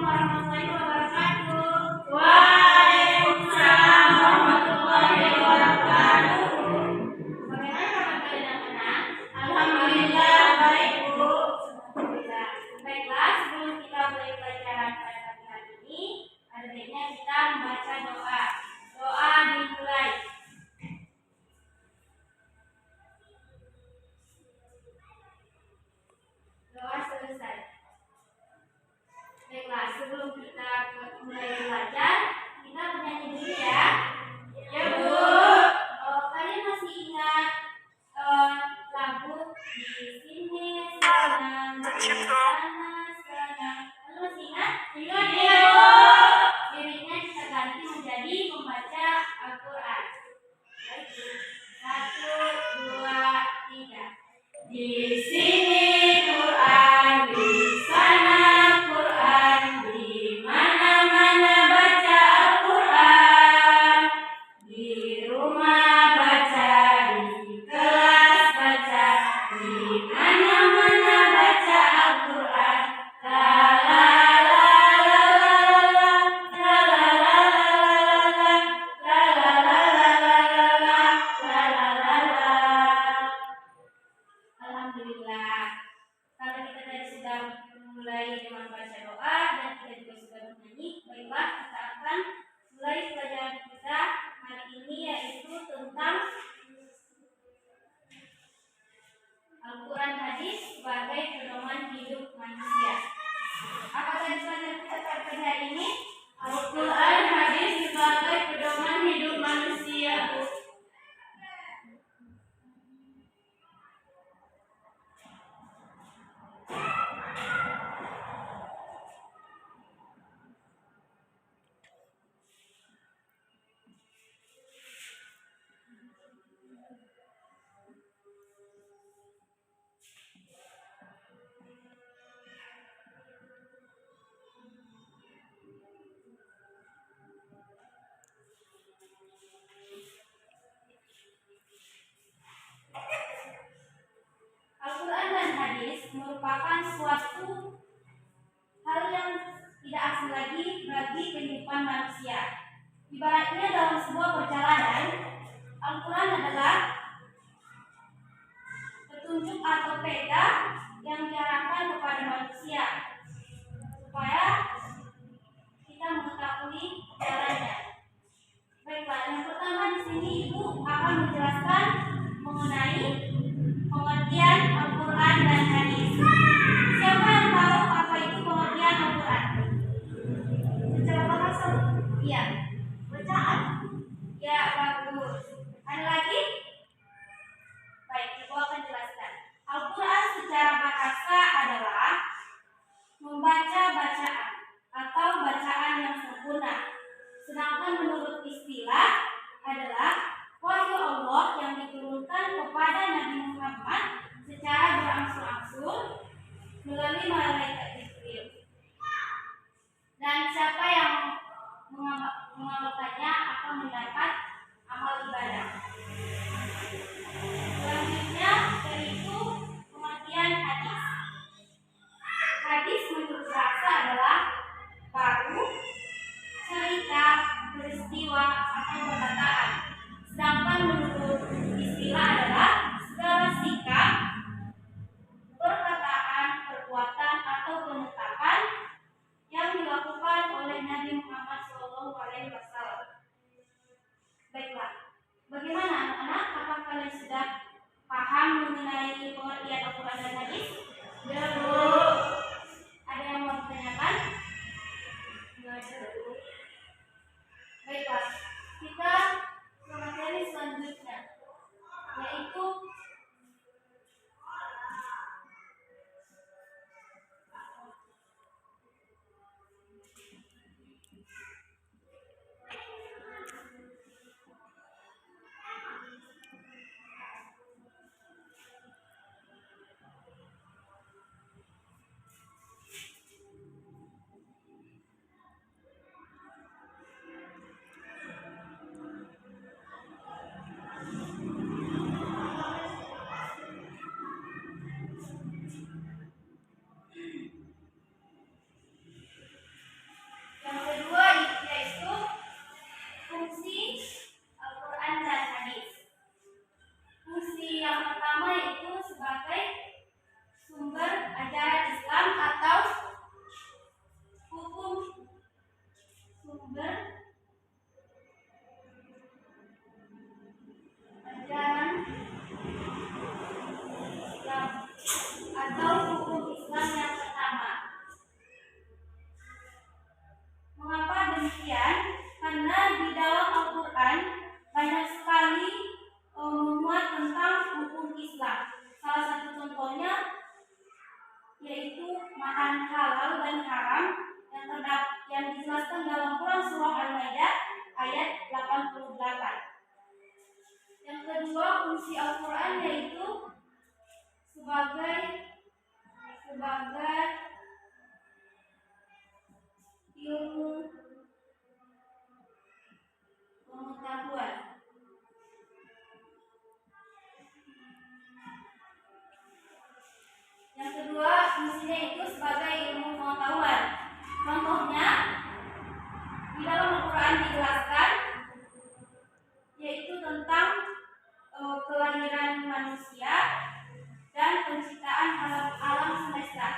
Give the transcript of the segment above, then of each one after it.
warahmatullahi wabarakatuh. Waalaikumsalam warahmatullahi wabarakatuh. Bagaimana kabar kalian anak-anak? Alhamdulillah baik, Bu. Alhamdulillah. Baiklah, sebelum kita mulai pelajaran pada pagi hari ini, ada baiknya kita membaca doa. Doa dimulai. Doa selesai. Baiklah, sebelum kita mulai belajar, kita bernyanyi dulu ya. Ya, Bu. Kalian masih ingat lagu di sini senang, di sana senang? Kalian masih ingat? Ingat ya, Bu. Liriknya kita ganti menjadi membaca Al-Quran. Baik, Bu. 1, 2, 3. Di sini Quran, di sana Quran, di mana-mana baca Al-Quran. Di rumah baca, di kelas baca, di mana-mana baca Al-Quran. La la la la la la la la la la la la la la. Alhamdulillah. Kalau kita tadi sudah mulai dengan baca doa dan kita juga sudah bernyanyi, baiklah kita akan mulai pelajaran kita hari ini, yaitu tentang Al-Quran hadis sebagai pedoman hidup manusia. Apa tadi pelajaran kita pada hari ini? Al-Quran hadis sebagai pedoman hidup manusia, Bu. Al-Quran dan hadis merupakan suatu hal yang tidak asing lagi bagi kehidupan manusia. Ibaratnya dalam sebuah perjalanan, Al-Quran adalah petunjuk atau peta yang diarahkan kepada manusia supaya kita mengetahui jalannya. Baiklah, yang pertama di sini Ibu akan menjelaskan mengenai pengertian Al-Quran dan hadis. Siapa yang tahu apa itu pengertian Al-Quran? Secara bahasa? Iya. Bacaan? Ya, bagus. Ada lagi? Baik, Ibu akan jelaskan. Al-Quran secara bahasa adalah membaca bacaan atau bacaan yang sempurna. Sedangkan menurut istilah adalah wahyu Allah yang diturunkan kepada Nabi Muhammad secara berangsur-angsur melalui malaikat Jibril. Dan siapa yang mengamalkannya akan mendapat amal ibadah. Selanjutnya yaitu pengertian hadis. Hadis menurut bahasa adalah baru, cerita, peristiwa, atau perkataan. Sedangkan menurut istilah adalah segala sikap, perkataan, perbuatan, atau penetapan yang dilakukan oleh Nabi Muhammad SAW. demikian karena di dalam Al-Quran banyak sekali memuat tentang hukum Islam. Salah satu contohnya yaitu makan halal dan haram yang dijelaskan dalam Quran surah Al-Maidah ayat 88. Yang kedua, fungsi Al-Quran yaitu sebagai ilmu pengetahuan. Yang kedua, fungsinya itu sebagai ilmu pengetahuan. Contohnya, di dalam Al-Quran dijelaskan yaitu tentang kelahiran manusia dan penciptaan alam semesta.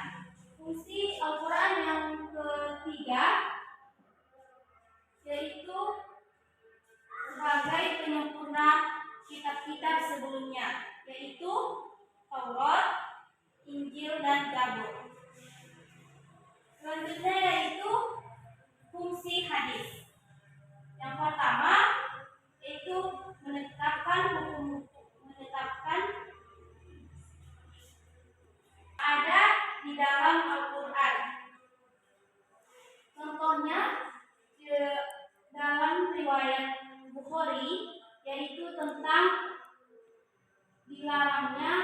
Fungsi Al-Quran yang ketiga yaitu sebagai penyempurna kitab-kitab sebelumnya, yaitu Taurat, Injil, dan Zabur. Selanjutnya yaitu fungsi hadis. Yang pertama yaitu menetapkan ada di dalam Al-Quran. Contohnya dalam riwayat Bukhari yaitu tentang dilarangnya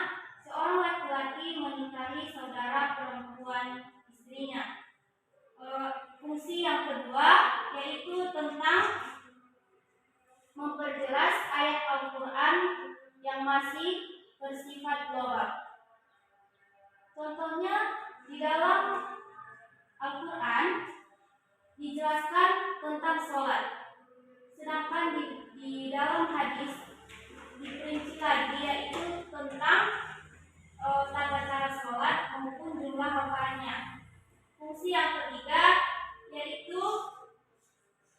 seorang laki-laki menikahi saudara perempuan istrinya. Fungsi yang kedua yaitu tentang memperjelas ayat Al-Quran yang masih bersifat global. Contohnya di dalam Al-Quran dijelaskan tentang sholat, sedangkan di dalam hadis diperinci lagi yaitu tentang tata cara sholat maupun jumlah rakaatnya. Fungsi yang ketiga yaitu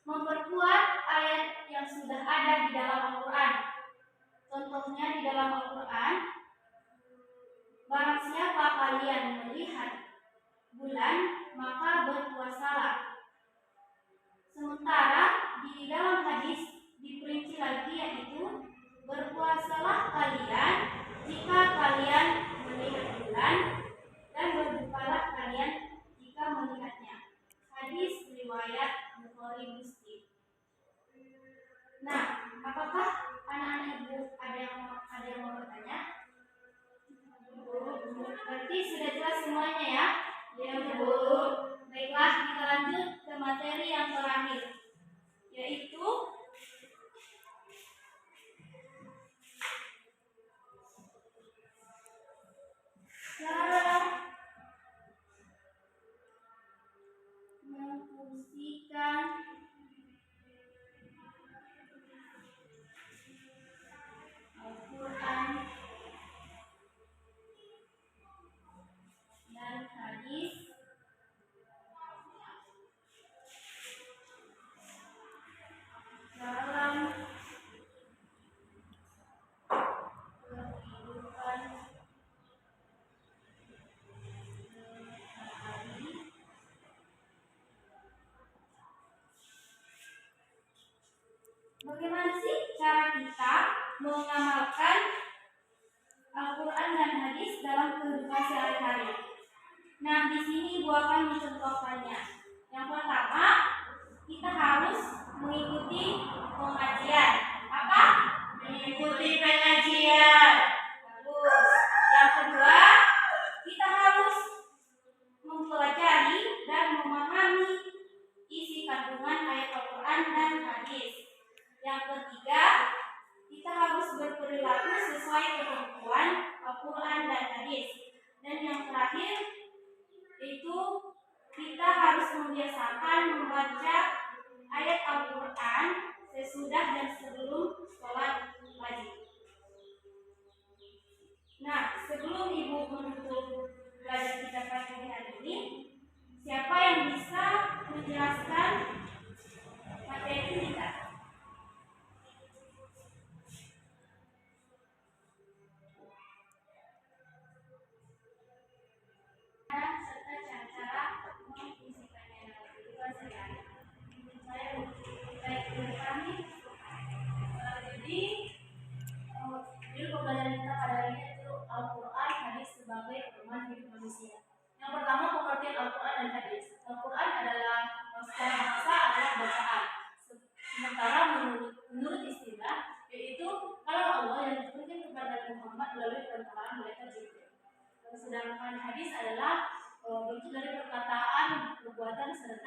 memperkuat ayat yang sudah ada di dalam Al-Quran. Contohnya di dalam Al-Quran, barang siapa kalian melihat bulan maka berpuasalah. Sementara di dalam hadis diperinci lagi yaitu berpuasalah kalian jika kalian melihat bulan dan berbukalah kalian jika melihatnya. Hadis riwayat Bukhari Muslim. Nah, apakah anak-anak ibu ada yang mau bertanya? Berarti sudah jelas semuanya ya? Ya, Bu. Baiklah, kita lanjut ke materi yang terakhir, yaitu cara memfungsikan Al-Quran dan hadis dalam kehidupan sehari-hari. Bagaimana sih cara kita mengamalkan Al-Quran dan hadis dalam kehidupan sehari-hari? Nah, di sini Ibu akan mencontohkannya. Yang pertama, kita harus mengikuti pengajian. Apa? Mengikuti pengajian. Bagus. Yang kedua, kita harus mempelajari dan memahami isi kandungan ayat Al-Quran dan hadis. Yang ketiga, kita harus berperilaku sesuai ketentuan Al-Quran dan hadis. Dan yang terakhir, yaitu kita harus membiasakan membaca ayat Al-Quran sesudah dan sebelum sholat wajib. Nah, sebelum Ibu menutup pelajaran kita pagi hari ini, siapa yang bisa menjelaskan materi kita?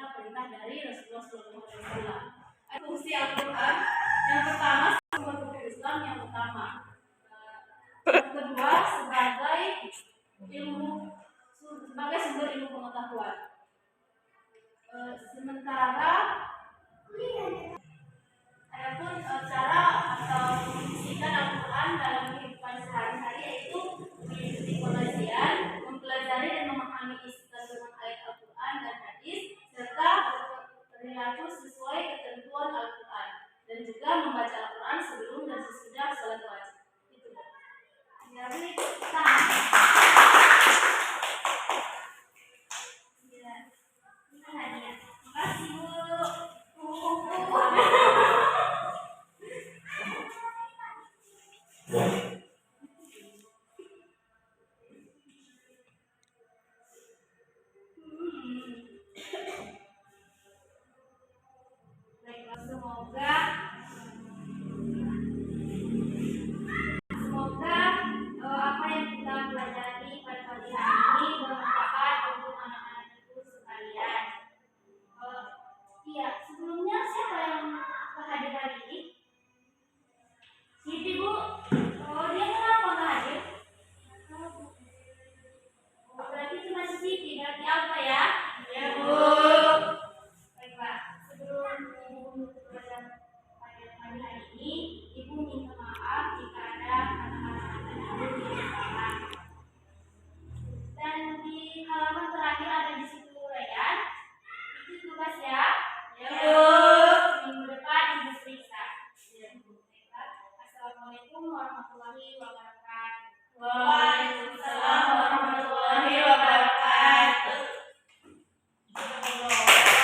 serta perintah dari Rasulullah SAW. Fungsi Al-Quran yang pertama sumber hukum Islam yang utama. Yang kedua sebagai sumber ilmu pengetahuan. Sementara adapun cara atau mengisikan Al-Quran dalam kehidupan sehari-hari yaitu mengikuti pengajian, mempelajari dan memahami isi kandungan ayat Al-Quran dan hadis serta berperilaku